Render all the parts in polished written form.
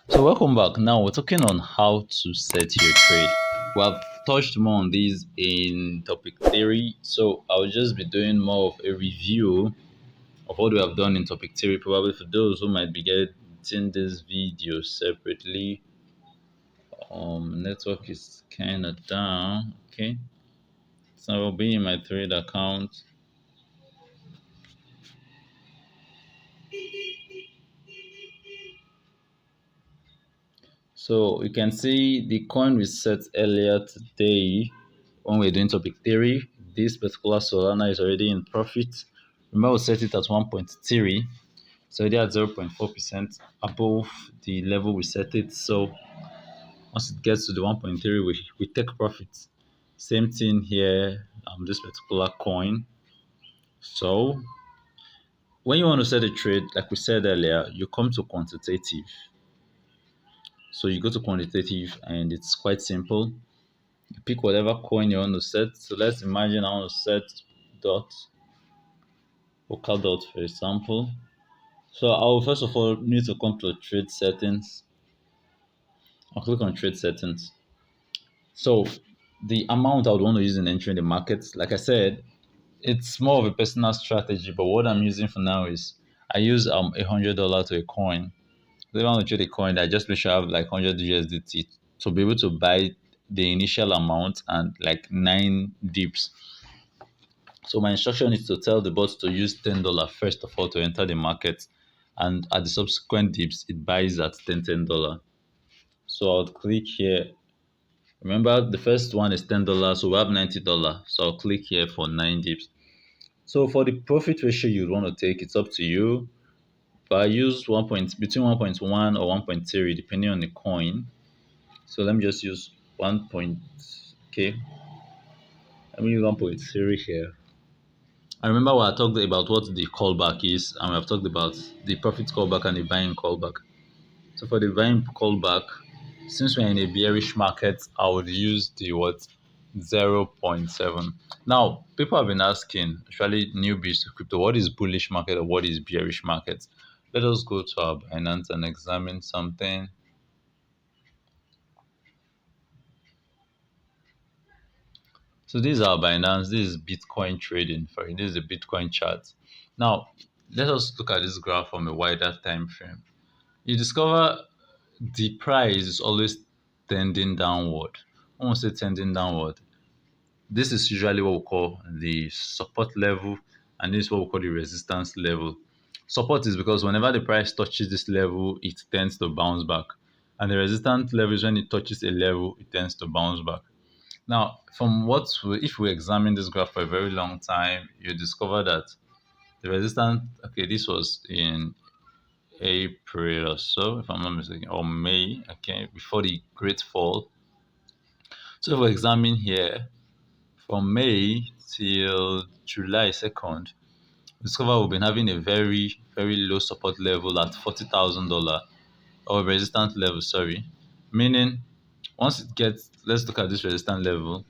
So welcome back. Now we're talking on how to set your trade. We have touched more on these in topic theory. So I'll just be doing more of a review of what we have done in topic theory, probably for those who might be getting this video separately. Network is kinda down. Okay. So I'll be in my trade account. So you can see the coin we set earlier today when we're doing topic theory. This particular Solana is already in profit. Remember, we set it at 1.3, so already at 0.4% above the level we set it. So once it gets to the 1.3, we take profit. Same thing here, this particular coin. So when you want to set a trade, like we said earlier, you come to quantitative. So you go to quantitative and it's quite simple. You pick whatever coin you want to set. So let's imagine I want to set dot, local dot for example. So I will first of all need to come to trade settings. I'll click on trade settings. So the amount I would want to use in entering the market, like I said, it's more of a personal strategy. But what I'm using for now is I use $100 to a coin. So if I want to trade a coin, I just make sure I have like 100 USDT to be able to buy the initial amount and like 9 dips. So my instruction is to tell the bot to use $10 first of all to enter the market, and at the subsequent dips it buys at $10. So I'll click here. Remember the first one is $10, so we have $90. So I'll click here for 9 dips. So for the profit ratio you want to take, it's up to you. But I use between 1.1 or 1.3 depending on the coin. So let me just use 1. Okay. Let me use 1.3 here. I remember when I talked about what the callback is, and we have talked about the profit callback and the buying callback. So for the buying callback, since we're in a bearish market, I would use the what 0.7. Now, people have been asking, especially newbies to crypto, what is bullish market or what is bearish market? Let us go to our Binance and examine something. So this is our Binance. This is Bitcoin trading. For this is the Bitcoin chart. Now, let us look at this graph from a wider time frame. You discover the price is always tending downward. When we say tending downward, this is usually what we call the support level, and this is what we call the resistance level. Support is because whenever the price touches this level, it tends to bounce back. And the resistance level is when it touches a level, it tends to bounce back. Now, if we examine this graph for a very long time, you discover that the resistance, okay, this was in April or so, if I'm not mistaken, or May, okay, before the great fall. So if we examine here, from May till July 2nd, we discover we've been having a very, very low support level at $40,000, or resistance level, sorry. Meaning, once it gets, let's look at this resistance level,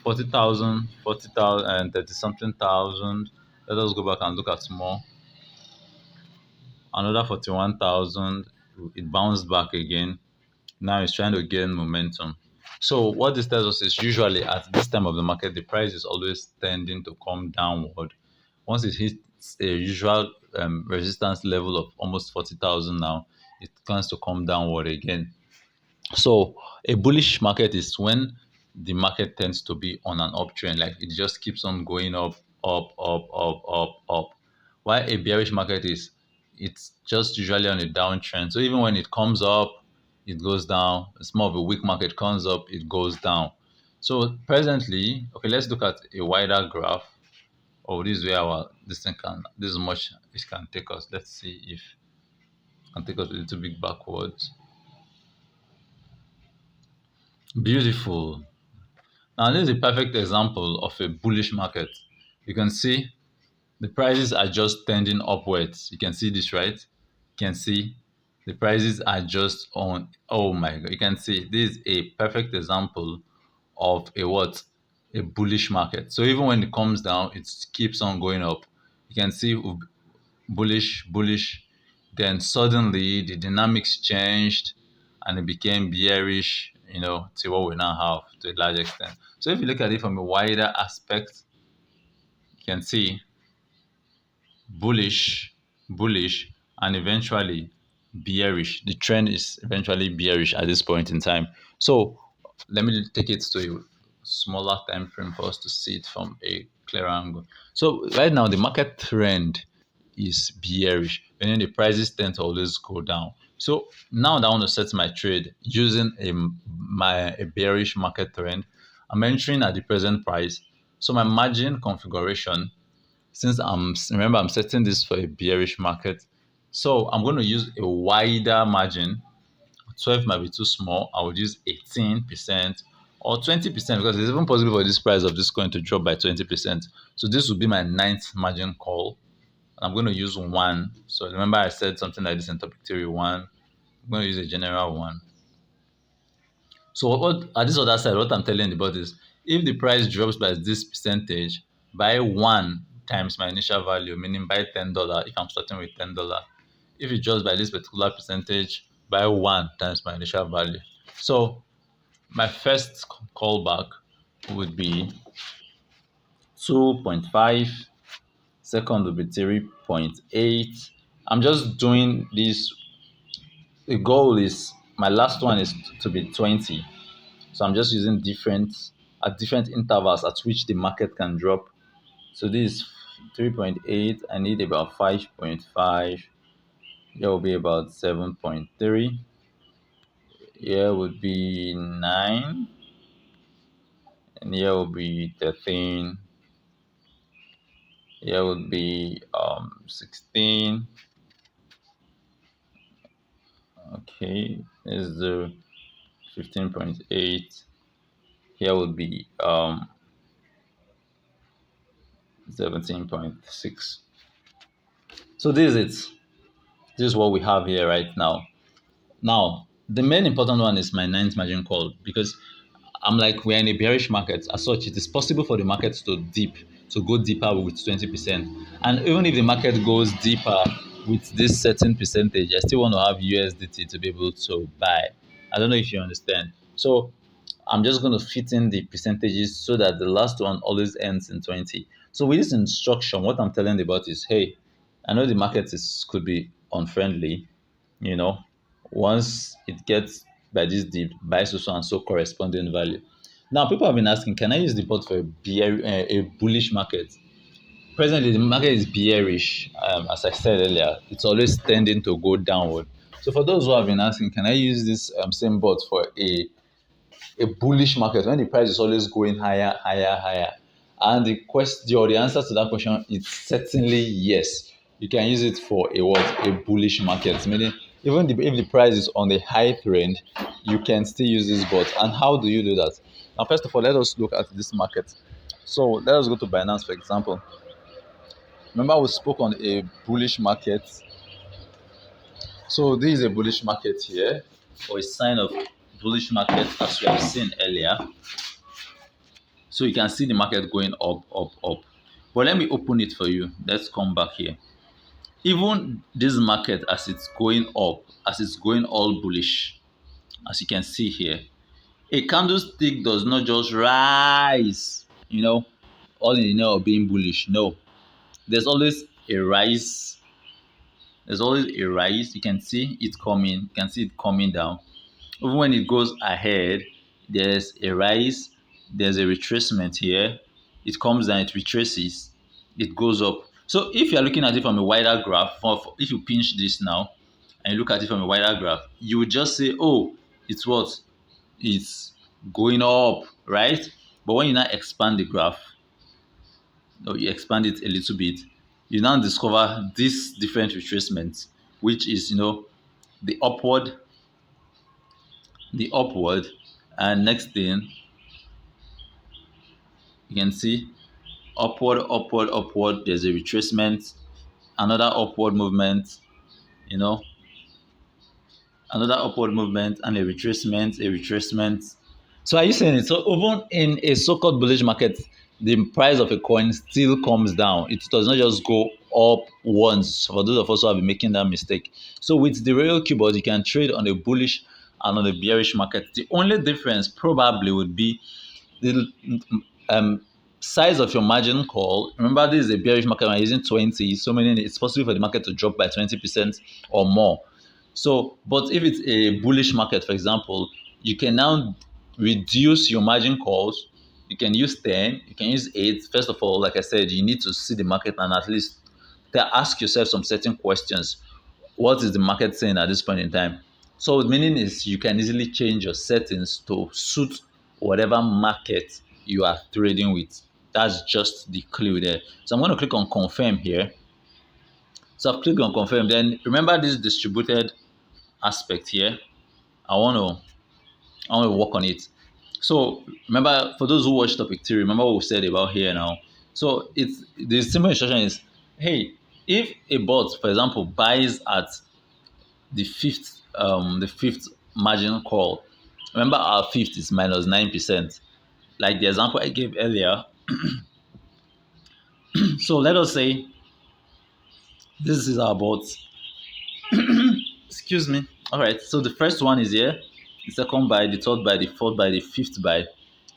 40,000, 40,000, and 30 something thousand. Let us go back and look at more. Another 41,000, it bounced back again. Now it's trying to gain momentum. So what this tells us is usually at this time of the market, the price is always tending to come downward. Once it hits a usual resistance level of almost 40,000 now, it tends to come downward again. So a bullish market is when the market tends to be on an uptrend, like it just keeps on going up, up, up, up, up, up. While a bearish market is, it's just usually on a downtrend. So even when it comes up, it goes down. It's more of a weak market, comes up, it goes down. So presently, okay, let's look at a wider graph. Oh, this is where this is much it can take us. Let's see if it can take us a little bit backwards. Beautiful. Now, this is a perfect example of a bullish market. You can see the prices are just tending upwards. You can see this, right? You can see the prices are just on. Oh my God. You can see this is a perfect example of a what? A bullish market. So even when it comes down, it keeps on going up. You can see bullish, bullish. Then suddenly the dynamics changed and it became bearish, to what we now have to a large extent. So if you look at it from a wider aspect, you can see bullish, bullish, and eventually bearish. The trend is eventually bearish at this point in time. So let me take it to a smaller time frame for us to see it from a clearer angle. So right now the market trend is bearish, meaning the prices tend to always go down. So now that I want to set my trade using a bearish market trend, I'm entering at the present price. So my margin configuration, since I'm setting this for a bearish market, so I'm going to use a wider margin. 12 might be too small. I would use 18% or 20% because it's even possible for this price of this coin to drop by 20%. So this would be my ninth margin call. I'm going to use one. So remember I said something like this in topic theory one. I'm going to use a general one. So what at this other side, what I'm telling the bot is if the price drops by this percentage, buy one times my initial value, meaning buy $10 if I'm starting with $10. If it drops by this particular percentage, buy one times my initial value. So my first callback would be 2.5, second would be 3.8. I'm just doing this. The goal is my last one is to be 20. So I'm just using different intervals at which the market can drop. So this is 3.8. I need about 5.5. Here will be about 7.3. Here would be 9. And here will be 13. Here would be 16. Okay, this is the 15.8. Here would be 17.6. So this is it. This is what we have here right now. Now, the main important one is my ninth margin call because I'm like, we're in a bearish market. As such, it is possible for the market to go deeper with 20%. And even if the market goes deeper with this certain percentage, I still want to have USDT to be able to buy. I don't know if you understand. So I'm just going to fit in the percentages so that the last one always ends in 20. So with this instruction, what I'm telling the bot is, hey, I know the market could be unfriendly, you know, once it gets by this deep, buy so and so corresponding value. Now, people have been asking, can I use the bot for a bullish market? Presently, the market is bearish. As I said earlier, it's always tending to go downward. So for those who have been asking, can I use this same bot for a bullish market when the price is always going higher, higher, higher? And the answer to that question is certainly yes. You can use it for a what? A bullish market, meaning if the price is on the high trend, you can still use this bot. And how do you do that? Now, first of all, let us look at this market. So let us go to Binance, for example. Remember, we spoke on a bullish market. So this is a bullish market here, or a sign of bullish market as we have seen earlier. So you can see the market going up, up, up. But let me open it for you. Let's come back here. Even this market, as it's going up, as it's going all bullish, as you can see here, a candlestick does not just rise, all in the name of being bullish. No, there's always a rise. There's always a rise. You can see it coming. You can see it coming down. Even when it goes ahead, there's a rise, there's a retracement here. It comes down, it retraces, it goes up. So if you're looking at it from a wider graph, if you pinch this now and you look at it from a wider graph, you would just say, oh, it's what? It's going up, right? But when you now expand the graph, or you expand it a little bit, you now discover these different retracements, which is, the upward, the upward, and next thing you can see upward, upward, upward. There's a retracement, another upward movement, you know, another upward movement, and a retracement, a retracement. So are you saying it? So even in a so-called bullish market, the price of a coin still comes down. It does not just go up once. For those of us who have been making that mistake. So with the real keyboard, you can trade on a bullish and on a bearish market. The only difference probably would be the um, size of your margin call. Remember, this is a bearish market. I'm using 20, so meaning it's possible for the market to drop by 20% or more. So, but if it's a bullish market, for example, you can now reduce your margin calls. You can use 10, you can use 8. First of all, like I said, you need to see the market and at least ask yourself some certain questions. What is the market saying at this point in time? So the meaning is you can easily change your settings to suit whatever market you are trading with. That's just the clue there. So I'm going to click on confirm here. So I've clicked on confirm. Then remember this distributed aspect here. I want to work on it. So remember, for those who watch topic 3, remember what we said about here now. So it's the simple instruction is, hey, if a bot, for example, buys at the fifth margin call, remember our fifth is minus 9%. Like the example I gave earlier. So let us say this is our bot. Excuse me. All right. So the first one is here, the second buy, the third buy, the fourth buy, the fifth buy,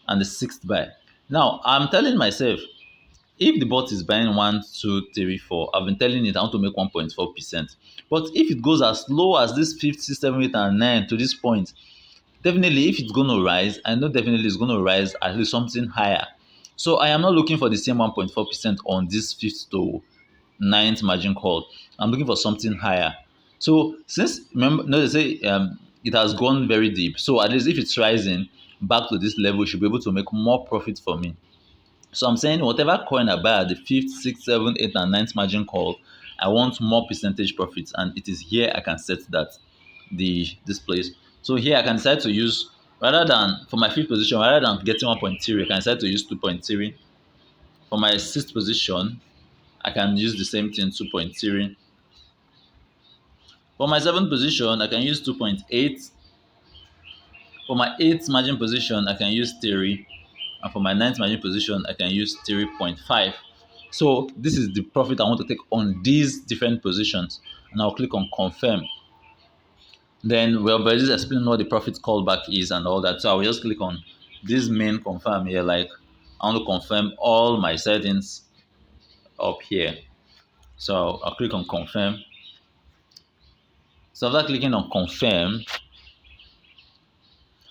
and the sixth buy. Now I'm telling myself, if the bot is buying 1, 2, 3, 4, I've been telling it I want to make 1.4%. But if it goes as low as this 5th, 6th, 7th, 8th, and 9th to this point, definitely if it's going to rise, I know definitely it's going to rise at least something higher. So I am not looking for the same 1.4% on this 5th to 9th margin call. I'm looking for something higher. So since, remember, no, they say it has gone very deep. So at least if it's rising back to this level, you should be able to make more profit for me. So I'm saying whatever coin I buy at the 5th, 6th, 7th, 8th, and 9th margin call, I want more percentage profits, and it is here I can set that this place. So here I can decide to use, rather than for my 5th position, rather than getting 1.3, I can decide to use 2.3. For my 6th position, I can use the same thing, 2.3. For my 7th position, I can use 2.8. For my 8th margin position, I can use 3. And for my 9th margin position, I can use 3.5. So this is the profit I want to take on these different positions. And I'll click on confirm. Then we'll just explain what the profit callback is and all that. So I will just click on this main confirm here. Like I want to confirm all my settings up here. So I'll click on confirm. So after clicking on confirm,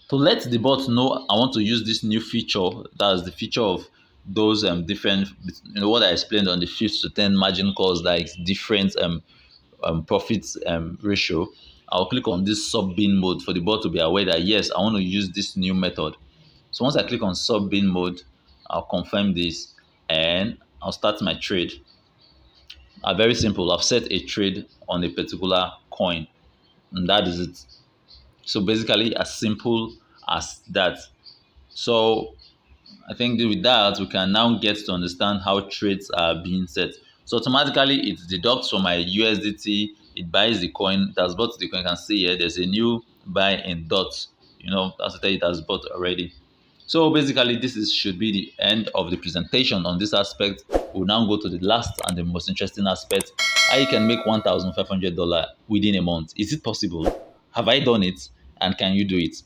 to let the bot know I want to use this new feature, that's the feature of those different, what I explained on the 5th to 10 margin calls, like different profits ratio. I'll click on this sub bin mode for the bot to be aware that yes, I want to use this new method. So once I click on sub bin mode, I'll confirm this and I'll start my trade. Very simple. I've set a trade on a particular coin, and that is it. So basically as simple as that. So I think with that, we can now get to understand how trades are being set. So automatically it deducts from my USDT, it buys the coin, it has bought the coin. You can see here, there's a new buy in dots. That's what it has bought already. So basically should be the end of the presentation on this aspect. We'll now go to the last and the most interesting aspect, how you can make $1,500 within a month. Is it possible? Have I done it? And can you do it?